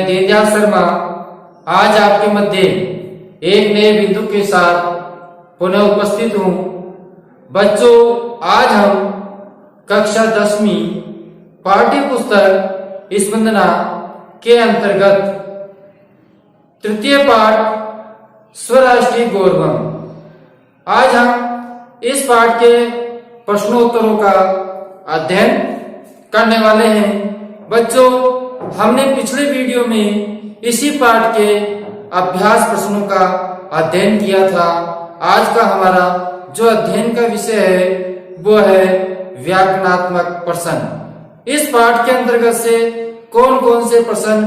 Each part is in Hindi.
दीनदयाल शर्मा आज आपके मध्य एक नए बिंदु के साथ पुनः उपस्थित हूँ। बच्चों, आज हम कक्षा 10वीं पाठ्य पुस्तक स्पंदना के अंतर्गत तृतीय पाठ स्वराष्ट्रीय गौरवम, आज हम इस पाठ के प्रश्नोत्तरों का अध्ययन करने वाले हैं। बच्चों, हमने पिछले वीडियो में इसी पाठ के अभ्यास प्रश्नों का अध्ययन किया था। आज का हमारा जो अध्ययन का विषय है वो है व्याकरणात्मक प्रश्न। इस पाठ के अंतर्गत से कौन कौन से प्रश्न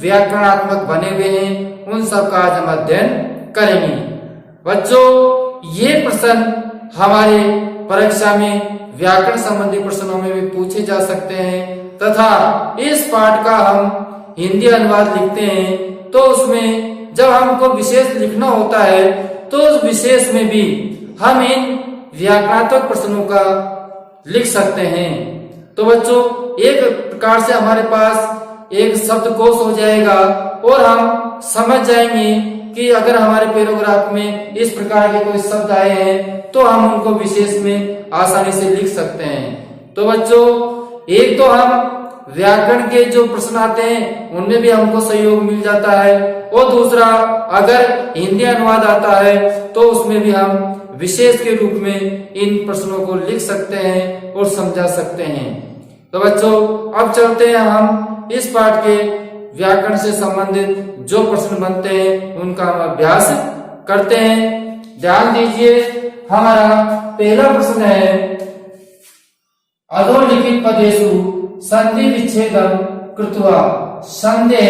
व्याकरणात्मक बने हुए हैं उन सब का आज हम अध्ययन करेंगे। बच्चों, ये प्रश्न हमारे परीक्षा में व्याकरण संबंधी प्रश्नों में भी पूछे जा सकते हैं तथा इस पाठ का हम हिंदी अनुवाद लिखते हैं तो उसमें जब हमको विशेष लिखना होता है तो उस विशेष में भी हम इन व्याकरणात्मक प्रश्नों का लिख सकते हैं। तो बच्चों, एक प्रकार से हमारे पास एक शब्दकोश हो जाएगा और हम समझ जाएंगे कि अगर हमारे पैराग्राफ में इस प्रकार के कोई शब्द आए हैं तो हम उनको विशेष में आसानी से लिख सकते हैं। तो बच्चों, एक तो हम व्याकरण के जो प्रश्न आते हैं उनमें भी हमको सहयोग मिल जाता है और दूसरा अगर हिंदी अनुवाद आता है तो उसमें भी हम विशेष के रूप में इन प्रश्नों को लिख सकते हैं और समझा सकते हैं। तो बच्चों, अब चलते हैं हम इस पाठ के व्याकरण से संबंधित जो प्रश्न बनते हैं उनका हम अभ्यास करते हैं। ध्यान दीजिए, हमारा पहला प्रश्न है अधोलिखित पदेषु संधि विच्छेदम कृत्वा संदेह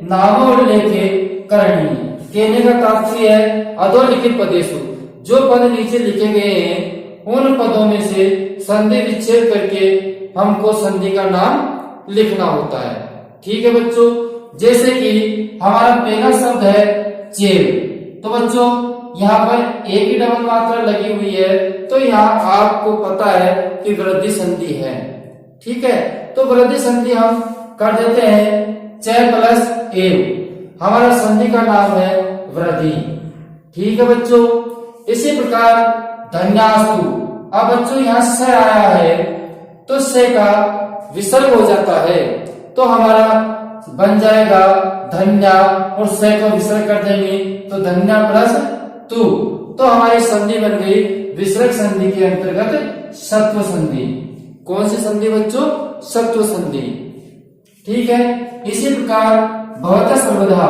नामोल्लेखे करणी। कहने का तात्पर्य है अधोलिखित पदेषु, जो पद नीचे लिखे गए हैं उन पदों में से संधि विच्छेद करके हमको संधि का नाम लिखना होता है। ठीक है बच्चों, जैसे कि हमारा पहला शब्द है चेव। तो बच्चों, यहाँ पर एक ही डबल मात्रा लगी हुई है तो यहाँ आपको पता है कि वृद्धि संधि है। ठीक है, तो वृद्धि संधि हम कर देते हैं च प्लस एव। हमारा संधि का नाम है वृद्धि। ठीक है बच्चों, इसी प्रकार धन्यास्तु। अब बच्चों यहाँ स आया है तो स का विसर्ग हो जाता है तो हमारा बन जाएगा धन्या और स को विसर्ग कर देंगे तो धन्या प्लस तु। तो हमारी संधि बन गई विसर्ग संधि के अंतर्गत सत्व संधि। कौन सी संधि बच्चों? सत्व संधि। ठीक है, इसी प्रकार भवतः सर्वधा।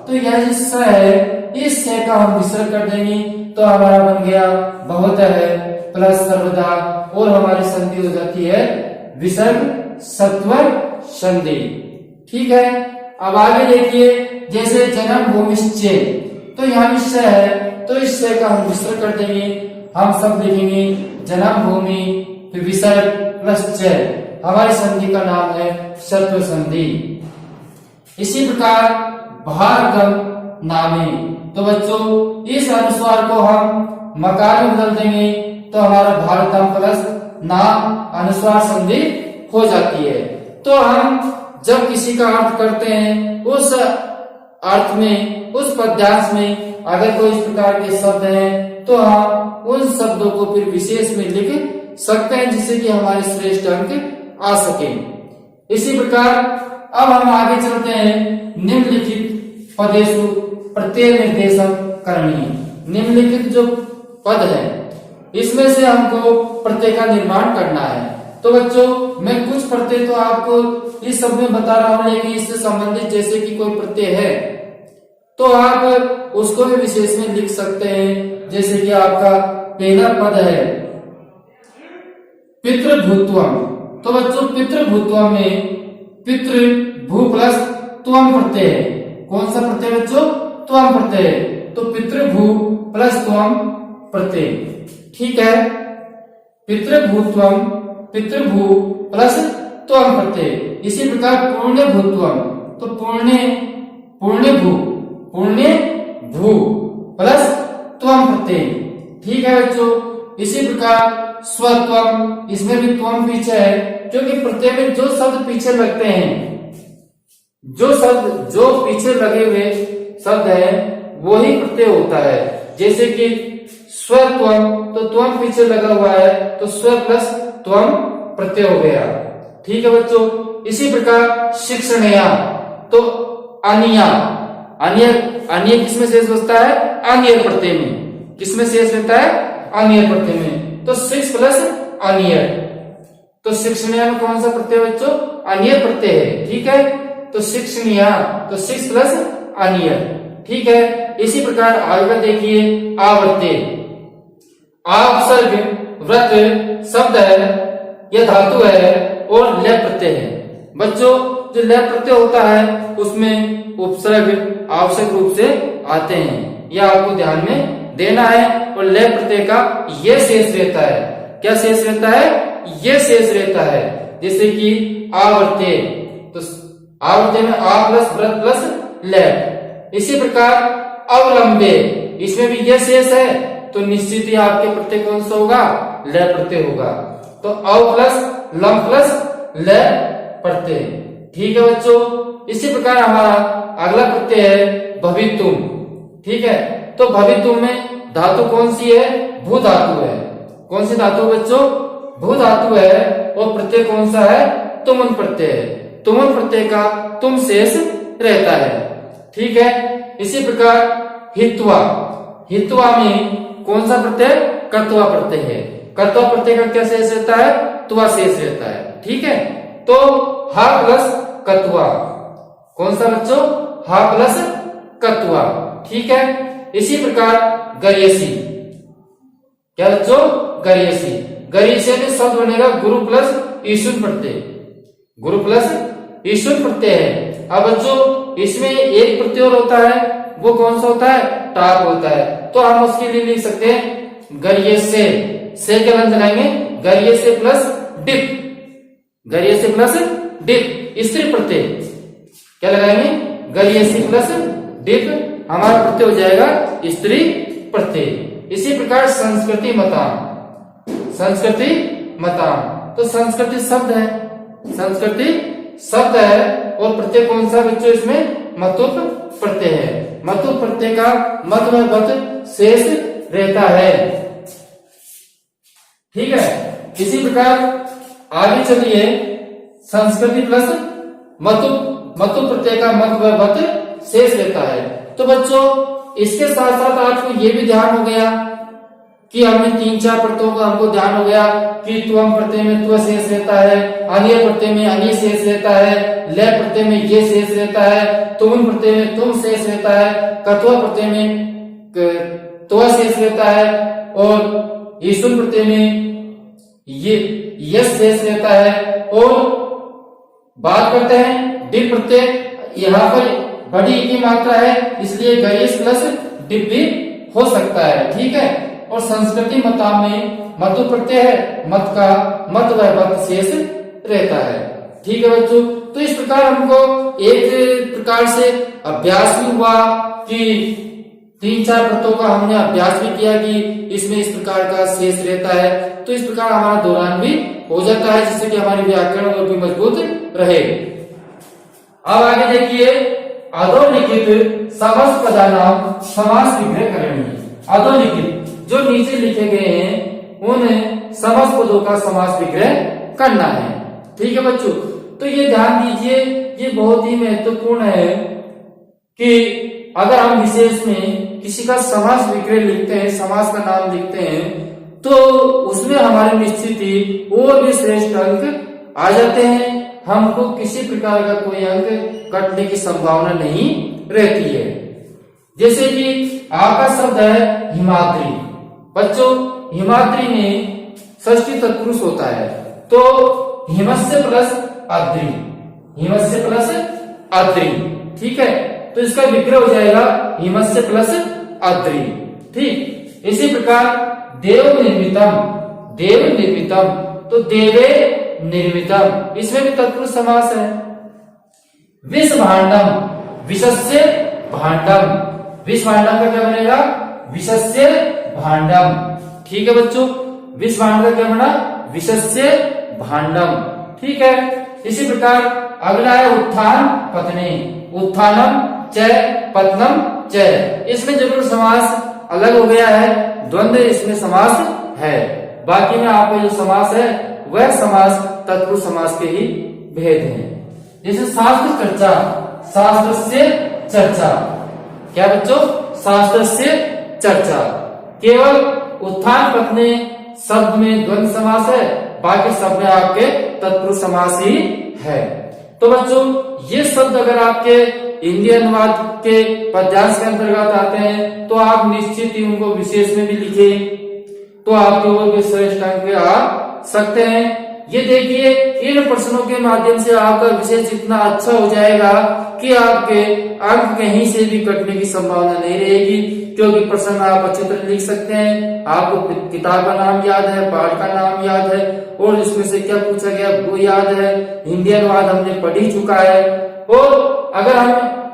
तो यह जो स है इस स का हम विसर्ग कर देंगे तो हमारा बन गया भवतः है प्लस सर्वदा और हमारी संधि हो जाती है विसर्ग सत्व संधि। ठीक है, अब आगे देखिए, जैसे जन्म भूमिश्चे, तो यहाँ भी स है तो इस स का हम विसर्ग कर देंगे। हम सब लिखेंगे जन्म भूमि फिर विसर्ग प्लस च। हमारी संधि का नाम है सत्व संधि। इसी प्रकार भारतम नामे। तो बच्चों, इस अनुस्वार को हम मकार में बदल देंगे तो हमारा भारतम प्लस नाम अनुस्वार संधि हो जाती है। तो हम जब किसी का अर्थ करते हैं उस अर्थ में, उस पद्यांश में अगर कोई इस प्रकार के शब्द हैं तो हम उन शब्दों को फिर विशेष में लिख सकते हैं जिससे कि हमारे श्रेष्ठ अंक आ सके। इसी प्रकार अब हम आगे चलते हैं निम्नलिखित पदेषु प्रत्यय निर्देशम करणी। निम्नलिखित जो पद है इसमें से हमको प्रत्यय का निर्माण करना है। तो बच्चों, मैं कुछ प्रत्यय तो आपको इस सब में बता रहा हूं लेकिन इससे संबंधित जैसे कि कोई प्रत्यय है तो आप उसको भी विशेष में लिख सकते हैं। जैसे कि आपका पहला पद है पितृभूत्वम। तो बच्चों, पितृभूत्वम में पितृ भू प्लस त्वम प्रत्यय है। कौन सा प्रत्यय बच्चों? त्वम प्रत्यय। तो पितृभू प्लस त्वम प्रत्यय। ठीक है, पितृभूत्वम पितृभू प्लस त्वम प्रत्यय। इसी प्रकार पुण्य भूत्वम, तो पुण्य भू प्लस त्वम प्रत्यय। ठीक है बच्चों, इसी प्रकार स्वत्वम, इसमें भी त्वम पीछे है क्योंकि प्रत्यय में जो शब्द पीछे लगते हैं जो पीछे लगे हुए शब्द है वो ही प्रत्यय होता है। जैसे कि स्वत्वम, तो त्वम पीछे लगा हुआ है तो स्व प्लस त्वम प्रत्यय हो गया। ठीक है बच्चों। इसी प्रकार शिक्षणया, तो अनिया, अनिय किसमें शेष बचता है? अनियर प्रत्यय में। किसमें शेष रहता है? अनियर प्रत्यय में। तो 6 प्लस अनियर, तो शिक्षणया में कौन सा प्रत्यय बच्चों? अनियर प्रत्यय है। ठीक है, तो शिक्षणीया, तो 6 प्लस अनियर। ठीक है। इसी प्रकार आगे का देखिए आवर्ते, आपसर्ग व्रत शब्द है, यह धातु है और लय प्रत्यय है। बच्चों जो लय प्रत्यय होता है उसमें उपसर्ग आवश्यक रूप से आते हैं, यह आपको ध्यान में देना है। और लय प्रत्यय का ये शेष रहता है। क्या शेष रहता है? ये शेष रहता है। जैसे कि आवर्ते, तो आवर्ते में आ प्लस व्रत प्लस लय। इसी प्रकार अवलंबे, इसमें भी ये शेष है तो निश्चित ही आपके प्रत्यय कौन सा होगा? लय प्रत्यय होगा। तो अव प्लस लम प्लस लय प्रत्यय। ठीक है बच्चों। इसी प्रकार हमारा अगला प्रत्यय है भवितुम। ठीक है, तो भवितुम में धातु कौन सी है? भू धातु है। कौन सी धातु बच्चों? भू धातु है। और प्रत्यय कौन सा है? तुमन प्रत्यय है। तुमन प्रत्यय का तुम शेष रहता है। ठीक है। इसी प्रकार हित्वा, हित्वा में कौन सा प्रत्यय? कर्तवा प्रत्यय है। कर्तवा प्रत्यय का क्या शेष रहता है? त्वा शेष रहता है। ठीक है, तो हा प्लस कत्वा, कौन सा बच्चों? हा प्लस कत्वा। ठीक है। इसी प्रकार गर्यसी, क्या बच्चों? गर्यसी, गर्यसी में शब्द बनेगा गुरु प्लस ईशुन प्रत्यय। गुरु प्लस ईशुन प्रत्यय है। अब बच्चों इसमें एक प्रत्यय और होता है, वो कौन सा होता है? टाप होता है। तो हम उसके लिए लिख सकते हैं गर्यसे, से क्या लंज लगाएंगे? गर्यसे प्लस डिप, गर्यसे प्लस डिप स्त्री प्रत्यय क्या लगाएंगे? गर्यसी प्लस डिप, हमारा प्रत्यय हो जाएगा स्त्री प्रत्यय। इसी प्रकार संस्कृति मताम, संस्कृति मताम, तो संस्कृति शब्द है, संस्कृति शब्द है और प्रत्यय कौन सा बच्चों? इसमें मतुप प्रत्यय है। मतुप प्रत्यय का मत में बत शेष रहता है। ठीक है। इसी प्रकार आगे चलिए, संस्कृति प्लस मतुप प्रत्यय का मत व बत शेष रहता है। तो बच्चों इसके साथ साथ आपको ये भी ध्यान हो गया कि हमने 3-4 प्रत्ययों का हमको ध्यान हो गया कि त्वम प्रत्यय में त्व शेष रहता है, अनिय प्रत्यय में अनिय शेष रहता है, लय प्रत्यय में ये शेष रहता है, तुम प्रत्यय में तुम शेष रहता है, कत्वा प्रत्यय में त्व शेष रहता है और ईसुन प्रत्यय में ये यश शेष रहता है। और बात करते हैं डिप प्रत्यय, यहाँ पर बड़ी की मात्रा है इसलिए गैस प्लस डिप भी हो सकता है। ठीक है। और संस्कृति मताम में मतु प्रत्यय है, मत का मत व मत शेष रहता है। ठीक है बच्चों। तो इस प्रकार हमको एक प्रकार से अभ्यास भी हुआ कि 3-4 प्रत्ययों का हमने अभ्यास भी किया कि इसमें इस प्रकार का शेष रहता है। तो इस प्रकार हमारा दौरान भी हो जाता है जिससे कि हमारी व्याकरण और भी मजबूत रहे। अब आगे देखिए अधोलिखित समस्त पदानाम समास विग्रह करनी। अधोलिखित जो नीचे लिखे गए हैं उन समस्त पदों का समास विग्रह करना है। ठीक है बच्चों। तो ये ध्यान दीजिए, ये बहुत ही महत्वपूर्ण है कि अगर हम विशेष में किसी का समास विग्रह लिखते हैं, समास का नाम लिखते हैं, तो उसमें हमारे निश्चित ही और भी श्रेष्ठ अंक आ जाते हैं। हमको किसी प्रकार का कोई अंक कटने की संभावना नहीं रहती है। जैसे कि आपका शब्द है हिमाद्री। बच्चों हिमाद्री में षष्ठी तत्पुरुष होता है, तो हिमस्य प्लस आद्री, हिमस्य प्लस आद्री। ठीक है। तो इसका विग्रह हो जाएगा हिमस्य प्लस आद्री। ठीक। इसी प्रकार देव निर्मितम, देव निर्मितम, तो देवे निर्मितम, इसमें भी तत्पुरुष समास है। विष भांडम, विषस्य भांडम, विष भांडम का क्या बनेगा? विषस्य भांडम। ठीक है बच्चों। विष भांडम का क्या बना? विषस्य भांडम। ठीक है। इसी प्रकार अगला है उत्थान पतने, उत्थानम च पतनम च। इसमें जरूर समास अलग हो गया है, द्वंद्व इसमें समास है। बाकी में आपका जो समास है वह समास तत्पुरुष समास के ही भेद हैं। जैसे शास्त्र चर्चा, शास्त्र से चर्चा, क्या बच्चों, शास्त्र से चर्चा, केवल उत्थान पत्नी शब्द में द्वंद्व समास है, बाकी सब में आपके तत्पुरुष समास ही है। तो बच्चों ये शब्द अगर आपके हिंदी अनुवाद के पद्यांश के अंतर्गत आते हैं तो आप निश्चित ही उनको विशेष में भी लिखे तो आपके वो श्रेष्ठ अंक आ सकते हैं। ये देखिए इन प्रश्नों के माध्यम से आपका विषय इतना अच्छा हो जाएगा कि आपके अंक कहीं से भी कटने की संभावना नहीं रहेगी, क्योंकि प्रश्न आप अच्छी तरह लिख सकते हैं। आपको किताब का नाम याद है, पाठ का नाम याद है और इसमें से क्या पूछा गया वो याद है, हिंदी अनुवाद हमने पढ़ ही चुका है। और अगर हम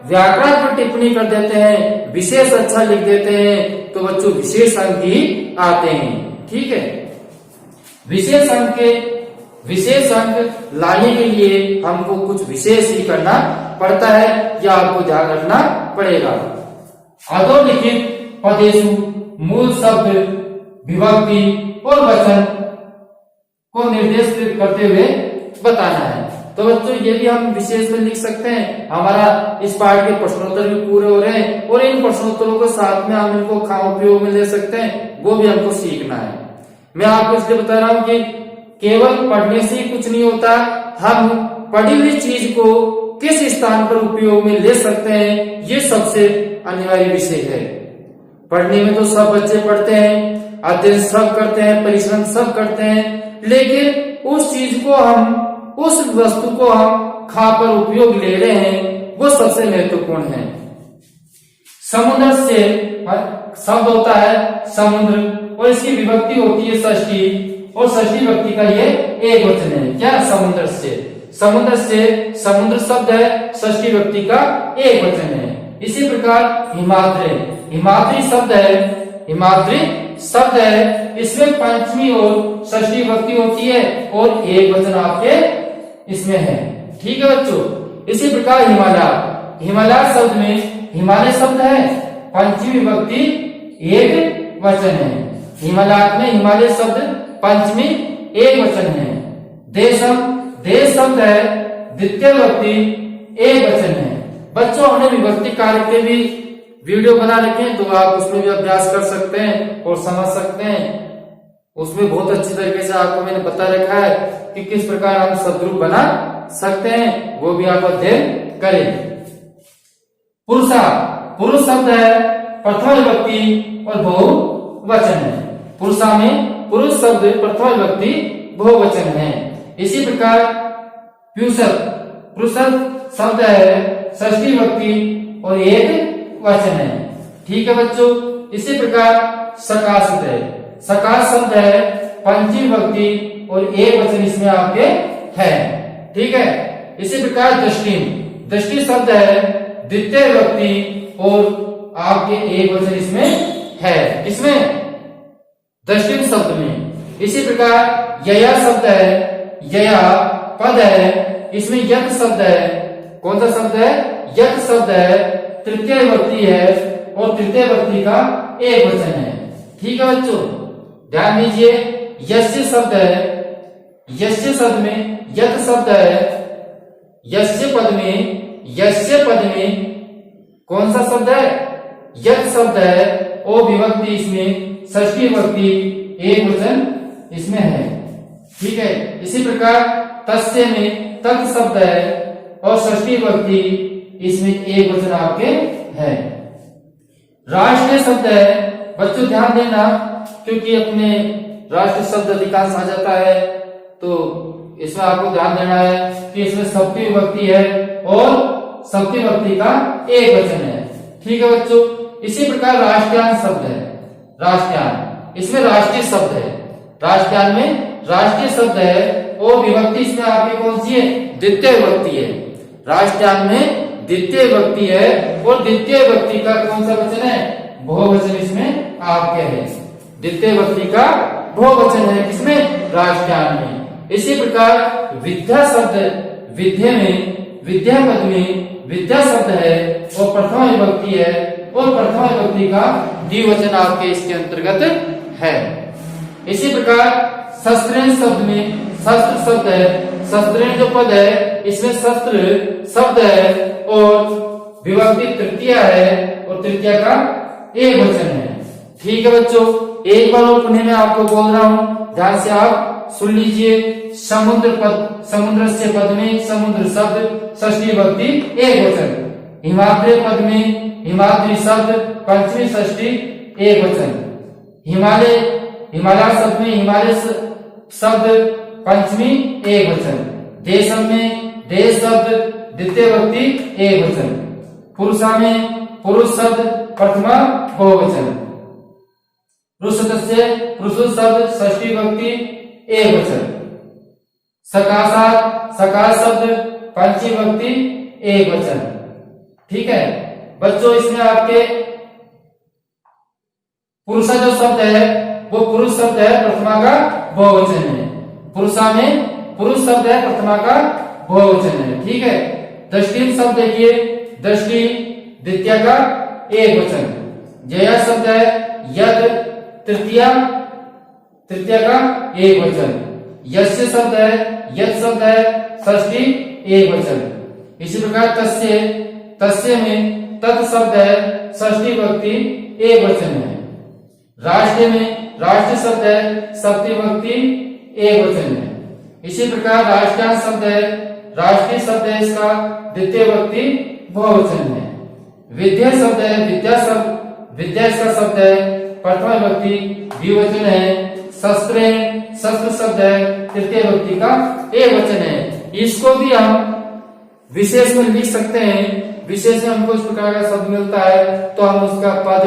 व्याकरण पर टिप्पणी कर देते हैं, विशेष अच्छा लिख देते हैं, तो बच्चों विशेष अंक ही आते हैं। ठीक है, विशेष अंक लाने के लिए हमको कुछ विशेष ही करना पड़ता है, यह आपको ध्यान रखना पड़ेगा। अधोलिखित पदेशु मूल शब्द, विभक्ति और वचन को निर्देश करते हुए बताना है। तो बच्चों ये भी हम विशेष में लिख सकते हैं। हमारा इस पाठ के प्रश्नोत्तर भी पूरे हो रहे हैं और इन प्रश्नोत्तरों को साथ में हम इनको उपयोग में ले सकते हैं, वो भी हमको सीखना है। मैं आपको इसलिए बता रहा हूँ कि केवल पढ़ने से ही कुछ नहीं होता, हम पढ़ी हुई चीज को किस स्थान पर उपयोग में ले सकते हैं, ये सबसे अनिवार्य विषय है। पढ़ने में तो सब बच्चे पढ़ते हैं, अध्ययन सब करते हैं, परिश्रम सब करते हैं, लेकिन उस चीज को हम, उस वस्तु को हम खा पर उपयोग ले रहे हैं, वो सबसे महत्वपूर्ण है। समुद्र से शब्द होता है समुद्र और इसकी विभक्ति होती है षष्ठी और षष्ठी विभक्ति का ये एक वचन है। क्या, समुद्र से, समुद्र से समुद्र शब्द है, षष्ठी विभक्ति का एक वचन है। इसी प्रकार हिमाद्री, हिमाद्री शब्द है, हिमाद्री शब्द है, इसमें पंचमी और षष्ठी विभक्ति होती है और एक वचन आपके इसमें है। ठीक है बच्चों, इसी प्रकार हिमालय, हिमालय शब्द में हिमालय शब्द है, पंचमी विभक्ति एक वचन है। हिमालय में हिमालय शब्द पंचमी एक वचन है। देशम, देश शब्द है, द्वितीय विभक्ति एक वचन है। बच्चों हमने विभक्ति कारक के भी वीडियो बना रखे हैं, तो आप उसमें भी अभ्यास कर सकते हैं और समझ सकते हैं। उसमें बहुत अच्छी तरीके से आपको मैंने बता रखा है कि किस प्रकार हम शब्दरूप बना सकते हैं, वो भी आप अध्ययन करें। पुरुषा, पुरुष शब्द है, प्रथम विभक्ति और बहुवचन है। पुरुषा में पुरुष शब्द प्रथम विभक्ति बहुवचन है। इसी प्रकार प्युषक, पुरुषक शब्द है, षष्ठी विभक्ति और एक वचन है। ठीक है बच्चों, इसी प्रकार सकाशत है, सकाश शब्द है, पंचमी विभक्ति और एक वचन इसमें आपके है। ठीक है, इसी प्रकार दृष्टि, दृष्टि शब्द है, द्वितीय विभक्ति और आपके एक वचन इसमें है, इसमें दृष्टि शब्द में। इसी प्रकार यया शब्द है, यया पद है, इसमें यत शब्द है, कौन सा शब्द है, यत शब्द है, तृतीय विभक्ति है और तृतीय विभक्ति का एक वचन है। ठीक है बच्चों, ध्यान दीजिए, यस्य शब्द है, यस्य शब्द में यत शब्द है, यस्य पद में कौन सा शब्द है, यत शब्द है और विभक्ति इसमें षष्ठी विभक्ति एक वचन इसमें है। ठीक है, इसी प्रकार तस्य में तत् शब्द है और षष्ठी विभक्ति इसमें एक वचन आपके है। राष्ट्रीय शब्द है, बच्चों ध्यान देना, क्योंकि अपने राष्ट्रीय शब्द अधिकांश आ जाता है, तो इसमें आपको ध्यान देना है कि इसमें सप्तमी विभक्ति है और सप्तमी विभक्ति का एक वचन है। ठीक है बच्चों, इसी प्रकार राष्ट्रयान शब्द है, राष्ट्रयान, इसमें राष्ट्रीय शब्द है, राष्ट्रयान में राष्ट्रीय शब्द है और विभक्ति इसमें आपकी कौन सी है, द्वितीय विभक्ति है। राष्ट्रयान में द्वितीय विभक्ति है और द्वितीय विभक्ति का कौन सा वचन है, बहुवचन इसमें आपके है, द्वितीय विभक्ति का बहुवचन है किसमें, राष्ट्रयान में। इसी प्रकार विद्या शब्द, विद्या में, विद्या पद में विद्या शब्द है और प्रथमा विभक्ति है और प्रथमा विभक्ति का द्विवचन आपके इसके अंतर्गत है। इसी प्रकार शस्त्रेण शब्द में शस्त्र शब्द है, शस्त्रेण जो पद है इसमें शस्त्र शब्द है और विभक्ति तृतीया है और तृतीया का एक वचन है। ठीक है बच्चों, एक बार और पुनः मैं आपको बोल रहा हूं, ध्यान से आप सुन लीजिए। समुद्र पद, समुद्र से पद में समुद्र शब्द षष्ठी विभक्ति एक वचन। हिमाद्री पद में हिमाद्री शब्द पंचमी षष्ठी एक वचन। हिमालय, हिमालय शब्द में हिमालय शब्द पंचमी एक वचन। देशम में देश शब्द द्वितीय विभक्ति एक वचन। पुरुषा में पुरुष शब्द प्रथमा बहुवचन। पुरुषस्य पुरुष शब्द षष्ठी विभक्ति एक वचन। सकाशात सकाश शब्द पंचमी विभक्ति एक वचन। ठीक है बच्चों, इसमें आपके पुरुषा जो शब्द है वो पुरुष शब्द है, प्रथमा का बहुवचन है। पुरुषा में पुरुष शब्द है, प्रथमा का बहुवचन है। ठीक है, दृष्टि शब्द देखिए, दृष्टि द्वितीय का एक वचन। जया शब्द है यद तृतीया, तृतीय का एक वचन। यस्य शब्द है, यद शब्द है षष्ठी एक वचन। इसी प्रकार तस्य, तस्य में तत् शब्द है षष्ठी विभक्ति एक वचन है। राष्ट्र में राष्ट्र शब्द है सप्तमी विभक्ति एक वचन है। इसी प्रकार राष्ट्रांश शब्द है, राष्ट्रीय शब्द है इसका द्वितीय विभक्ति बहुवचन है। विद्या शब्द है, विद्या शब्द विद्या इसका शब्द है प्रथमा विभक्ति द्विवचन है। शस्त्र शस्त्र शब्द है तृतीय विभक्ति का एक वचन है। इसको भी हम विशेष में लिख सकते हैं। विशेष में हमको इस प्रकार का शब्द मिलता है तो हम उसका पद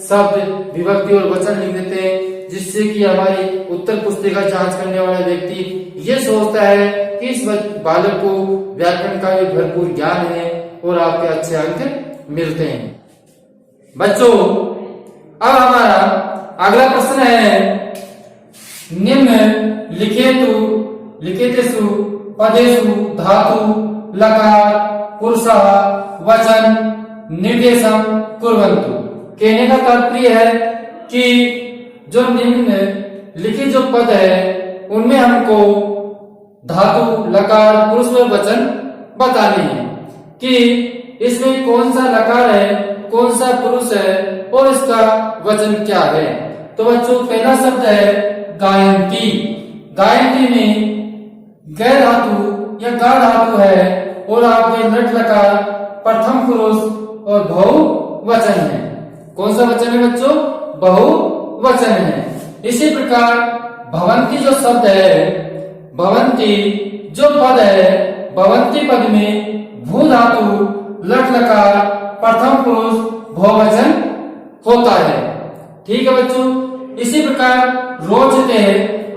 शब्द विभक्ति और वचन लिख देते हैं, जिससे कि हमारी उत्तर पुस्तिका जांच करने वाला व्यक्ति ये सोचता है कि इस बालक को व्याकरण का भी भरपूर ज्ञान है और आपके अच्छे अंक मिलते हैं। बच्चों अब हमारा अगला प्रश्न है, निम्न लिखितेषु पदेषु धातु लकार पुरुषः वचन निर्देशम कुर्वन्तु। कहने का तात्पर्य है कि जो निम्न लिखित जो पद है उनमें हमको धातु लकार पुरुष में वचन बताने हैं कि इसमें कौन सा लकार है, कौन सा पुरुष है और इसका वचन क्या है। तो बच्चों पहला शब्द है गायंती। गायंती में ग धातु या गा धातु है और आपके लट लकार प्रथम पुरुष और बहुवचन है। कौन सा वचन है बच्चों? बहुवचन है। इसी प्रकार भवंती जो शब्द है, भवंती जो पद है, भवंती पद में भू धातु लट लकार प्रथम पुरुष बहुवचन होता है। ठीक है बच्चों। इसी प्रकार रोचते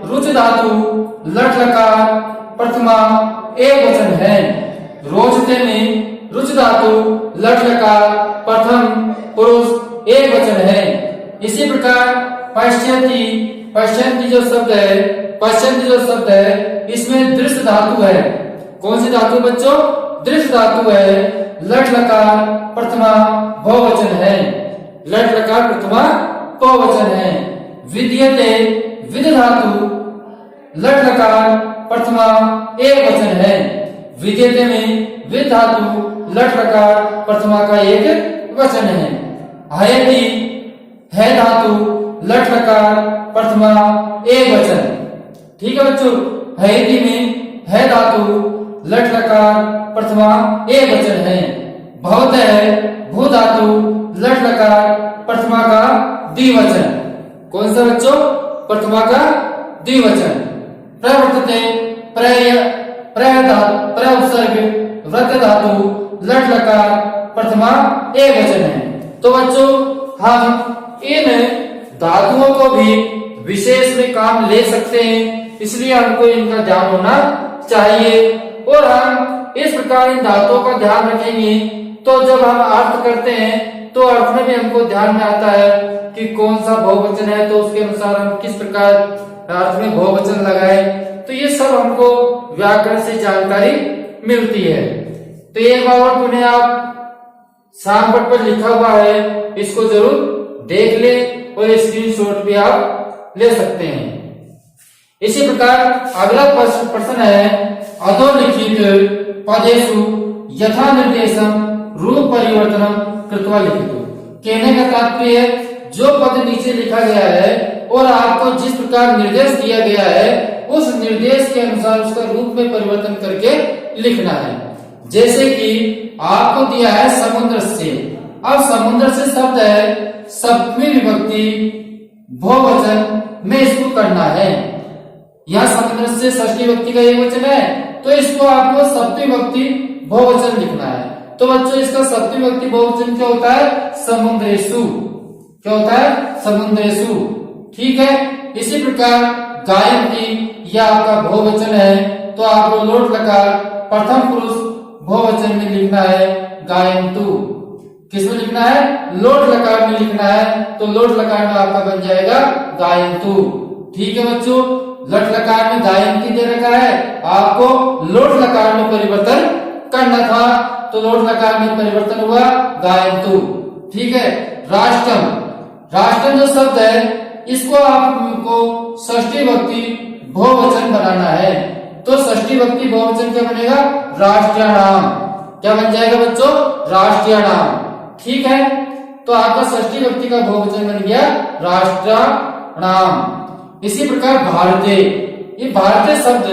रुच धातु लट लकार प्रथमा एक वचन है। रोचते में रुच धातु लट लकार प्रथम पुरुष एक वचन है। इसी प्रकार पश्यन्ति, पश्यन्ति जो शब्द है, पश्यन्ति जो शब्द है इसमें दृश्य धातु है। कौन सी धातु बच्चों? दृश्य धातु है। लट लकार प्रथमा बहुवचन है। लट लकार प्रथमा बहुवचन है। विद्यते विद धातु लट लकार प्रथमा एक वचन है। विद्यते में विद धातु लट लकार प्रथमा का एक वचन है। हयति है धातु लट लकार प्रथमा एक वचन। ठीक है बच्चों। हयति में है धातु लट लकार प्रथमा एक वचन है। भवत है भू धातु लट लकार प्रथमा का द्विवचन। कौन सा बच्चों? प्रथमा का द्विवचन। प्रवर्तते प्र उपसर्ग व्रत धातु लट लकार प्रथमा एक वचन है। तो बच्चों हम इन धातुओं को भी विशेष में काम ले सकते हैं, इसलिए हमको इनका ध्यान होना चाहिए। और हम इस प्रकार इन धातुओं का ध्यान रखेंगे तो जब हम अर्थ करते हैं तो अर्थ में भी हमको ध्यान में आता है कि कौन सा बहुवचन है, तो उसके अनुसार हम किस प्रकार अर्थ में बहुवचन लगाए। तो ये सब हमको व्याकरण से जानकारी मिलती है। तो एक बार और पुनः आप सामपट पर लिखा हुआ है, इसको जरूर देख ले और स्क्रीनशॉट भी आप ले सकते हैं। इसी प्रकार अगला प्रश्न है, अधोलिखित पदेषु यथा निर्देशम रूप परिवर्तनम कृत्वा लिखितु। कहने का तात्पर्य है, जो पद नीचे लिखा गया है और आपको जिस प्रकार निर्देश दिया गया है, उस निर्देश के अनुसार उसका रूप में परिवर्तन करके लिखना है। जैसे कि आपको दिया है समुद्र से, अब समुद्र से शब्द है सप्तमी विभक्ति बहुवचन में इसको करना है। यह समुद्र से षष्ठी विभक्ति का एक वचन है, तो इसको आपको सप्तमी विभक्ति बहुवचन लिखना है। तो बच्चों इसका सप्तमी विभक्ति बहुवचन क्या होता है? समुद्रेषु। क्या होता है? समुद्रेषु। ठीक है। इसी प्रकार गायन्ति, यह आपका बहुवचन है, तो आपको लोट लकार प्रथम पुरुष बहुवचन में लिखना है गायन्तु। किसमें लिखना है? लोट लकार में लिखना है, तो लोट लकार में आपका बन जाएगा गायन्तु। ठीक है बच्चों, लट लकार में गायन्ति दे रखा है, आपको लोट लकार में परिवर्तन करना था, तो लोट लकार में परिवर्तन हुआ गायन्तु। ठीक है। राष्ट्रम, राष्ट्रम जो शब्द है इसको आपको षष्ठी विभक्ति बहुवचन बनाना है, तो षष्ठी विभक्ति बहुवचन क्या बनेगा? राष्ट्राणाम। क्या बन जाएगा बच्चों? राष्ट्राणाम। ठीक है। तो आपका षष्ठी विभक्ति का बहुवचन बन गया राष्ट्राणाम। इसी प्रकार भारतीय, ये भारतीय शब्द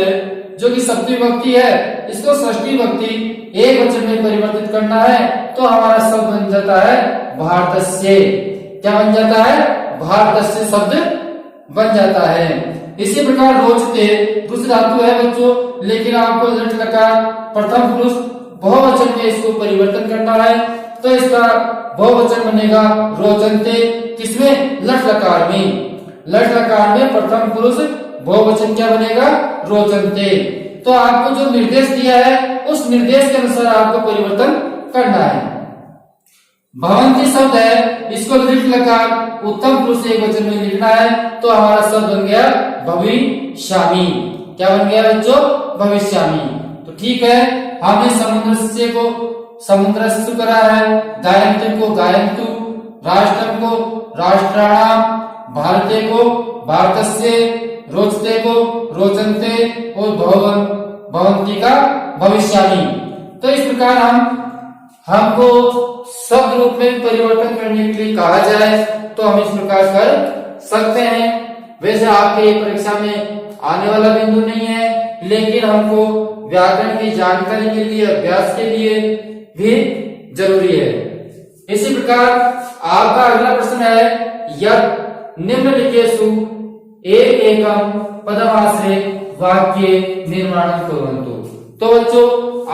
जो कि सप्तमी विभक्ति है, इसको षष्ठी विभक्ति एक वचन में परिवर्तित करना है, तो हमारा शब्द बन जाता है भारतस्य। क्या बन जाता है? भारतस्य शब्द बन जाता है। इसी प्रकार रोचते दूसरी धातु है बच्चों, लेकिन आपको लट लकार प्रथम पुरुष बहुवचन में इसको परिवर्तन करना है, तो इसका बहुवचन बनेगा रोचन्ते। किसमें? लट लकार में। लट लकार में प्रथम पुरुष बहुवचन क्या बनेगा? रोचन्ते। तो आपको जो निर्देश दिया है उस निर्देश के अनुसार आपको परिवर्तन करना है। भवन्ति शब्द है, इसको लिट लकार उत्तम पुरुष एक वचन में लिखना है, तो हमारा शब्द बन गया भविष्यामि। क्या बन गया बच्चों? भविष्यामि। तो ठीक है, हमने समुद्रस्य को समुद्रस्य करा है, गायन्ति को गायन्तु, राष्ट्रम को राष्ट्राणाम, भारतीय को भारतस्य, रोचते को रोचन्ते और भवन्ति का भविष्यामि। तो इस प्रकार हमको शब्द रूप में परिवर्तन करने के लिए कहा जाए तो हम इस प्रकार कर सकते हैं। वैसे आपके परीक्षा में आने वाला बिंदु नहीं है, लेकिन हमको व्याकरण की जानकारी के लिए, अभ्यास के लिए भी जरूरी है। इसी प्रकार आपका अगला प्रश्न है, यत् निम्नलिखितेषु एक एकम पदमाश्रय वाक्य निर्माण कुर्वन्तु। तो बच्चों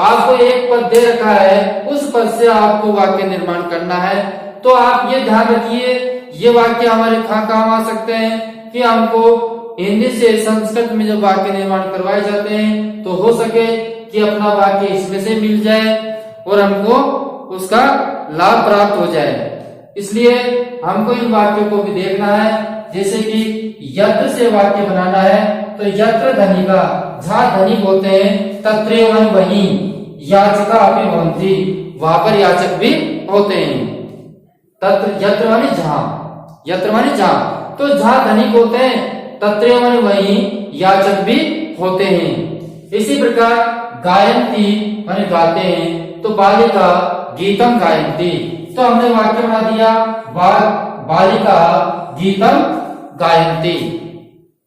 आपको एक पद दे रखा है, उस पद से आपको वाक्य निर्माण करना है। तो आप ये ध्यान रखिए, ये वाक्य हमारे कहाँ काम आ सकते हैं कि हमको हिंदी से संस्कृत में जब वाक्य निर्माण करवाए जाते हैं, तो हो सके कि अपना वाक्य इसमें से मिल जाए और हमको उसका लाभ प्राप्त हो जाए। इसलिए हमको इन वाक्यों को भी देखना है। जैसे कि यत्र से वाक्य बनाना है, तो यत्र धनिका, जहाँ धनिक होते हैं, तत्रैव वहीं याचका अपि भवन्ति, वहां पर याचक भी होते हैं। तत्र यत्र माने जहाँ, यत्र माने जहाँ, तो जहाँ धनिक होते हैं तत्रैव माने वहीं याचक भी होते हैं। इसी प्रकार गायन्ति माने गाते हैं, तो बालिका गीतम गायन्ति, तो हमने वाक्य बना दिया बालिका गीतम गायन्ति।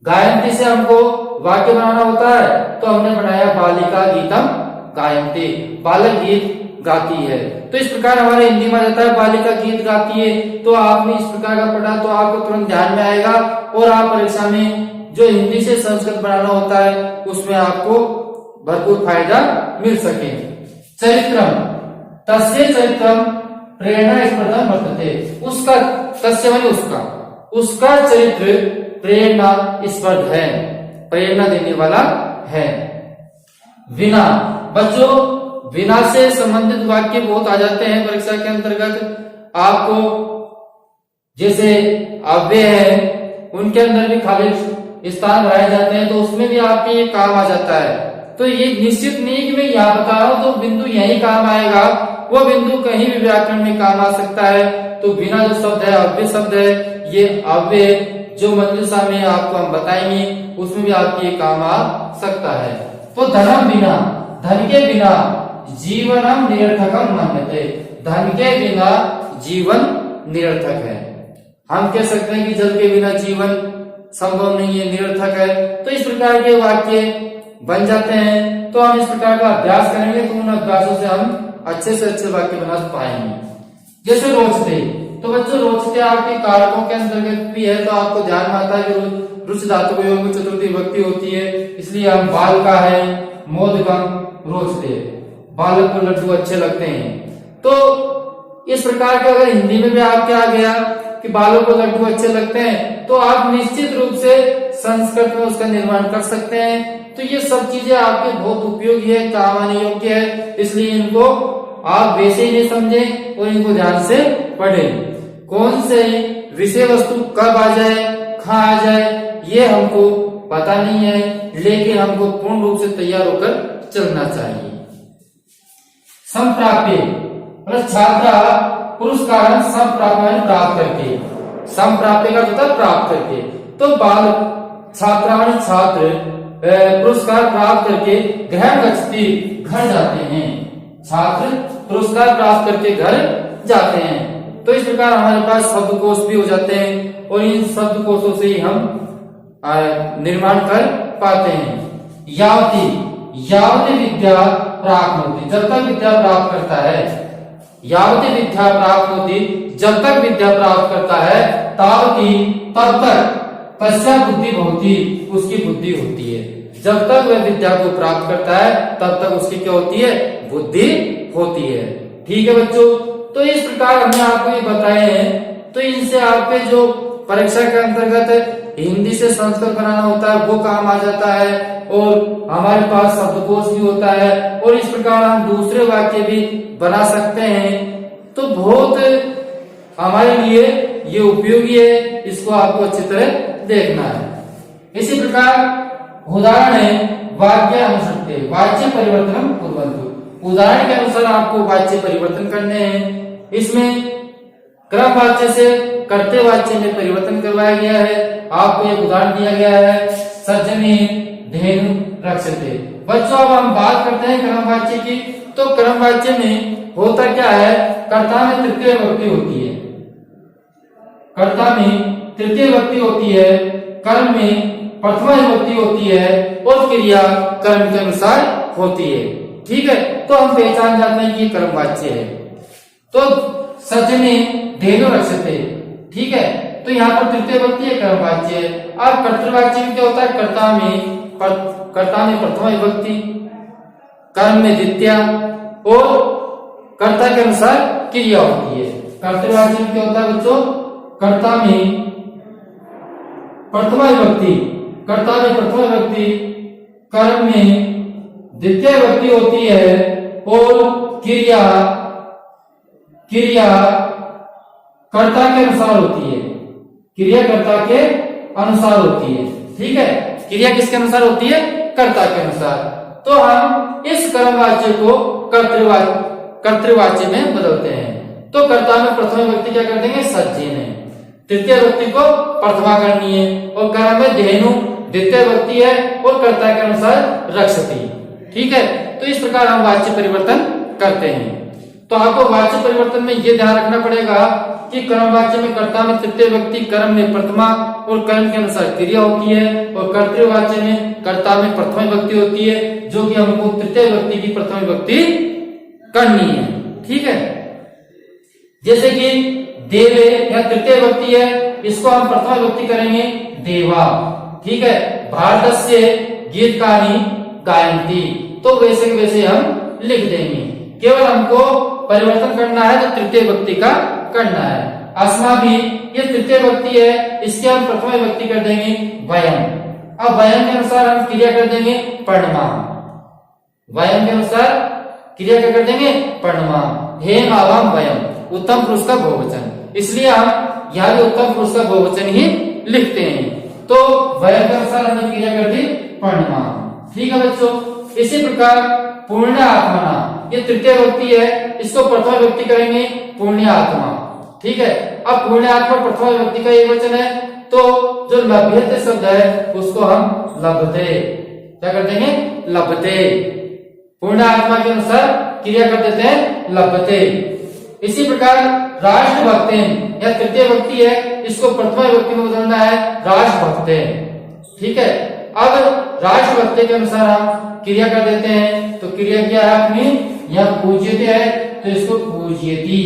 गायन्ति से हमको वाक्य बनाना होता है, तो हमने बनाया बालिका गीतम गायन्ति, बालक गीत गाती है। तो इस प्रकार हमारे हिंदी में जाता है बालिका गीत गाती है। तो आपने इस प्रकार का पढ़ा तो आपको तुरंत ध्यान में आएगा, और आप परीक्षा में जो हिंदी से संस्कृत बनाना होता है उसमें आपको भरपूर फायदा मिल सके। चरित्रम, तस्य चरित्रम प्रेरणा स्पर्धम वर्तते, उसका, तस्य माने उसका, उसका चरित्र प्रेरणा स्पर्ध है, प्रेरणा देने वाला है। विना, बच्चों विना से संबंधित वाक्य बहुत आ जाते हैं परीक्षा के अंतर्गत। आपको जैसे अव्यय है, उनके अंदर भी खाली स्थान भराए जाते हैं, तो उसमें भी आपके ये काम आ जाता है। तो ये निश्चित नहीं कि मैं यहाँ बता रहा हूं तो बिंदु यही काम आएगा, वो बिंदु कहीं भी व्याकरण में काम आ सकता है। तो बिना जो शब्द है अव्यय शब्द है, ये अव्यय जो मंजूषा में आपको हम बताएंगे उसमें भी आपके काम आ सकता है। तो धनम बिना, धन के बिना जीवनम निरर्थकम मन्यते, धन के बिना जीवन निरर्थक है। हम कह सकते हैं कि जल के बिना जीवन संभव नहीं है, निरर्थक है। तो इस प्रकार के वाक्य बन जाते हैं। तो हम इस प्रकार का अभ्यास करेंगे तो उन अभ्यासों से हम अच्छे से अच्छे वाक्य बना पाएंगे। जैसे रोचते, तो बच्चों रोचते आपके कारकों के अंतर्गत भी है, तो आपको ध्यान में आता है कि रुच धातु को योग में चतुर्थी विभक्ति होती है, इसलिए हम बाल का है मोदकम रोचते, बालक को लड्डू अच्छे लगते हैं। तो इस प्रकार के अगर हिंदी में भी आपके आ गया कि बालों को लड्डू अच्छे लगते हैं, तो आप निश्चित रूप से संस्कृत में उसका निर्माण कर सकते हैं। तो ये सब चीजें आपके बहुत उपयोगी है, काम आने योग्य है, इसलिए इनको आप वैसे ही नहीं समझें और इनको ध्यान से पढ़ें। कौन से विषय वस्तु कब आ जाए, कहाँ आ जाए, ये हमको पता नहीं है, लेकिन हमको पूर्ण रूप से तैयार होकर चलना चाहिए। संप्राप्य मतलब छात्र पुरस्कार संप्राप्य प्राप्त करके, संप्राप्य का मतलब प्राप्त करके। तो बाल छात्र पुरस्कार प्राप्त करके घर गच्छति, घर जाते हैं। छात्र पुरस्कार प्राप्त करके घर जाते हैं। तो इस प्रकार हमारे पास शब्दकोश भी हो जाते हैं और इन शब्दकोशों से ही हम निर्माण कर पाते हैं। यावती, यावती विद्या प्राप्त होती, जब तक विद्या प्राप्त करता है, यावती विद्या प्राप्त होती, जब तक विद्या प्राप्त करता है, तावती तब तक तस्या बुद्धि भवति, उसकी बुद्धि होती है। जब तक वह विद्या को प्राप्त करता है तब तक उसकी क्या होती है, बुद्धि होती है। ठीक है बच्चों, तो इस प्रकार हमने आपको ये बताए हैं। तो इनसे आपके जो परीक्षा के अंतर्गत हिंदी से संस्कृत बनाना होता है वो काम आ जाता है, और हमारे पास शब्दकोश भी होता है, और इस प्रकार हम दूसरे वाक्य भी बना सकते हैं। तो बहुत हमारे लिए ये उपयोगी है, इसको आपको अच्छी तरह देखना है। इसी प्रकार उदाहरण है वाक्य अनुसृत्य, वाच्य परिवर्तन कुर्वन्तु, उदाहरण के अनुसार आपको वाच्य परिवर्तन करने हैं। इसमें क्रम वाच्य से कर्तव्य वाच्य में परिवर्तन करवाया गया है। आपको एक उदाहरण दिया गया है, सज्जने धेनु रक्षते। बच्चों अब हम बात करते हैं क्रम वाच्य की। तो क्रम वाच्य में होता क्या है, कर्ता में तृतीय विभक्ति होती है, कर्ता में तृतीय विभक्ति होती है, कर्म में प्रथमा विभक्ति होती है, और क्रिया कर्म के अनुसार होती है। ठीक है, तो हम पहचान जाते हैं कि कर्म वाच्य है। तो सज्जने धेनु रक्षते, ठीक है, तो यहाँ पर तृतीय विभक्ति है, कर्म वाच्य है। और कर्तृवाच्य में क्या होता है, कर्ता में प्रथमा विभक्ति, कर्म में द्वितीय, और कर्ता के अनुसार क्रिया होती है। कर्तृवाच्य में क्या होता है बच्चों, कर्ता में प्रथमा विभक्ति, कर्ता में प्रथमा विभक्ति, कर्म में द्वितीय विभक्ति होती है, और क्रिया कर्ता के अनुसार होती है, क्रिया कर्ता के अनुसार होती है। ठीक है, क्रिया किसके अनुसार होती है, कर्ता के अनुसार। तो हम इस कर्मवाच्य को कर्तृवाच्य में बदलते हैं। तो कर्ता में प्रथमा विभक्ति क्या कर देंगे, सज्जने, तृतीय विभक्ति को प्रथमा करनी है, और कर्म में धेनु द्वितीय विभक्ति है, और कर्ता के अनुसार रक्षति। ठीक है, तो इस प्रकार हम वाच्य परिवर्तन करते हैं। तो आपको वाच्य परिवर्तन में यह ध्यान रखना पड़ेगा कि कर्म वाच्य में कर्ता में तृतीय विभक्ति, कर्म में प्रथमा और कर्म के अनुसार क्रिया होती है, और कर्तृवाच्य में कर्ता में प्रथमा विभक्ति होती है, जो कि हमको तृतीय विभक्ति की प्रथमा विभक्ति करनी है। ठीक है, जैसे कि देवे या तृतीय विभक्ति है, इसको हम प्रथमा विभक्ति करेंगे देवा। ठीक है, भारतस्य गीतकानि गायन्ति, तो वैसे के वैसे हम लिख देंगे। केवल हमको परिवर्तन करना है तो तृतीय विभक्ति का करना है। अस्माभिः ये तृतीय विभक्ति है, इसके हम प्रथमा विभक्ति कर देंगे वयम्। अब वयम् के अनुसार हम क्रिया कर देंगे पढ़मा, वयम् के अनुसार क्रिया क्या कर देंगे, पढ़मा। हेम आवाम वयम्, उत्तम पुरुष का बहुवचन, इसलिए हम यहाँ भी उत्तम पुरुष का बहुवचन ही लिखते हैं। तो वयम् के अनुसार हमने क्रिया कर दी पढ़मा। ठीक है बच्चों, इसी प्रकार पुण्य आत्मना, ये तृतीय व्यक्ति है, इसको प्रथम व्यक्ति करेंगे पुण्य आत्मा। ठीक है, अब पुण्य आत्मा प्रथम व्यक्ति का एक वचन है, तो जो लभ्यते शब्द है उसको हम लभते क्या कर देंगे, लभते। पूर्ण आत्मा के अनुसार क्रिया कर देते हैं लभते। इसी प्रकार राष्ट्रभक्तेन, यह तृतीय व्यक्ति है, इसको प्रथम व्यक्ति में बदलना है राष्ट्रभक्तेन। ठीक है, अब राष्ट्रभक्ति के अनुसार हम क्रिया कर देते हैं, तो क्रिया क्या है अपनी, यह पूज्यते है तो इसको पूज्यति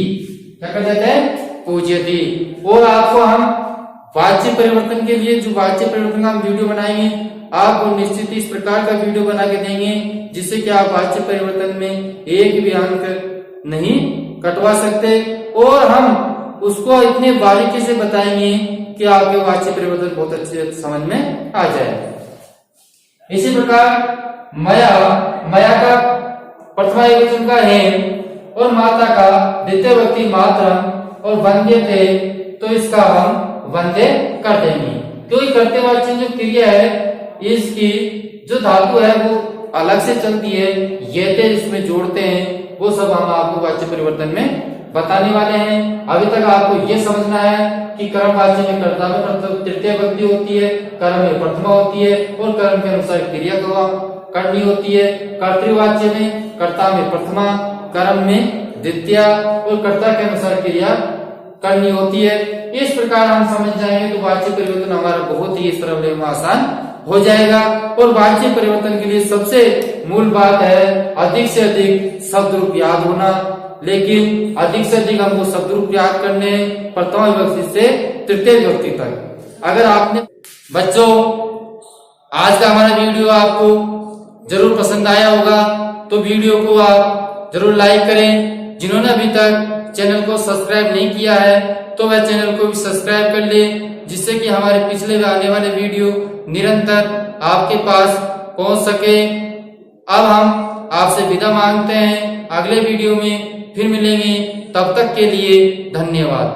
क्या कर देते हैं, पूज्यति। और आपको हम वाच्य परिवर्तन के लिए जो वाच्य परिवर्तन का हम वीडियो बनाएंगे, आपको निश्चित इस प्रकार का वीडियो बना के देंगे जिससे कि आप वाच्य परिवर्तन में एक भी अंक नहीं कटवा सकते, और हम उसको इतने बारीकी से बताएंगे कि आपके वाच्य परिवर्तन बहुत अच्छे समझ में आ जाए। इसी प्रकार मया का प्रथमा एकवचन का है और माता का द्वितीय व्यक्ति मातरम और वंदे थे, तो इसका हम वंदे कर देंगे, क्योंकि करते वाच्य जो क्रिया है इसकी जो धातु है वो अलग से चलती है, ये थे इसमें जोड़ते हैं, वो सब हम आपको वाच्य परिवर्तन में बताने वाले हैं। अभी तक आपको ये समझना है कि कर्मवाच्य में कर्ता में तृतीय व्यक्ति होती है, कर्म में प्रथमा होती है और कर्म के अनुसार क्रिया करनी होती है। कर्तृवाच्य में कर्ता में प्रथमा, कर्म में द्वितीय और कर्ता के अनुसार क्रिया करनी होती है। इस प्रकार हम समझ जाएंगे तो वाच्य परिवर्तन हमारा बहुत ही सरल एवं आसान हो जाएगा। और वाच्य परिवर्तन के लिए सबसे मूल बात है अधिक से अधिक शब्द रूप याद होना, लेकिन अधिक से अधिक हमको शब्द रूप याद करने प्रथम विभक्ति से तृतीय विभक्ति तक। अगर आपने बच्चों आज का हमारा वीडियो आपको जरूर पसंद आया होगा तो वीडियो को आप जरूर लाइक करें। जिन्होंने अभी तक चैनल को सब्सक्राइब नहीं किया है तो वह चैनल को भी सब्सक्राइब कर ले, जिससे कि हमारे पिछले आने वाले वीडियो निरंतर आपके पास पहुंच सके। अब हम आपसे विदा मांगते हैं, अगले वीडियो में फिर मिलेंगे, तब तक के लिए धन्यवाद।